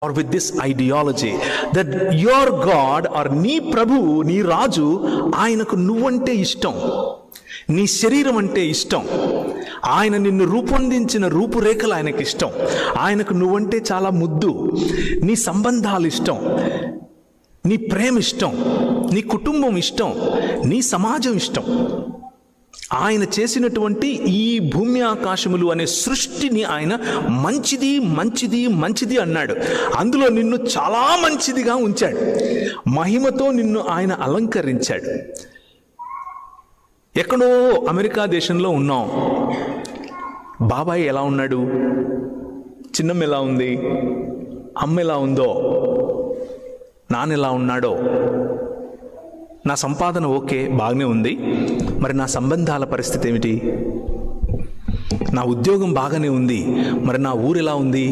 or with this ideology that your God or నీ ప్రభువు నీ రాజు ఆయనకు నువ్వంటే ఇష్టం, నీ శరీరం అంటే ఇష్టం, ఆయన నిన్ను రూపొందించిన రూపురేఖలు ఆయనకి ఇష్టం, ఆయనకు నువ్వంటే చాలా ముద్దు, నీ సంబంధాలు ఇష్టం, నీ ప్రేమ ఇష్టం, నీ కుటుంబం ఇష్టం, నీ సమాజం ఇష్టం. ఆయన చేసినటువంటి ఈ భూమి ఆకాశములు అనే సృష్టిని ఆయన మంచిది మంచిది మంచిది అన్నాడు. అందులో నిన్ను చాలా మంచిదిగా ఉంచాడు, మహిమతో నిన్ను ఆయన అలంకరించాడు. ఎక్కడో అమెరికా దేశంలో ఉన్నాం, బాబాయ్ ఎలా ఉన్నాడు, చిన్నమ్మ ఎలా ఉంది, అమ్మ ఎలా ఉందో, నాన్న ఎలా ఉన్నాడో, నా సంపాదన ఓకే బాగానే ఉంది, మరి నా సంబంధాల పరిస్థితి ఏమిటి, నా ఉద్యోగం బాగానే ఉంది, మరి నా ఊరు ఎలా ఉంది,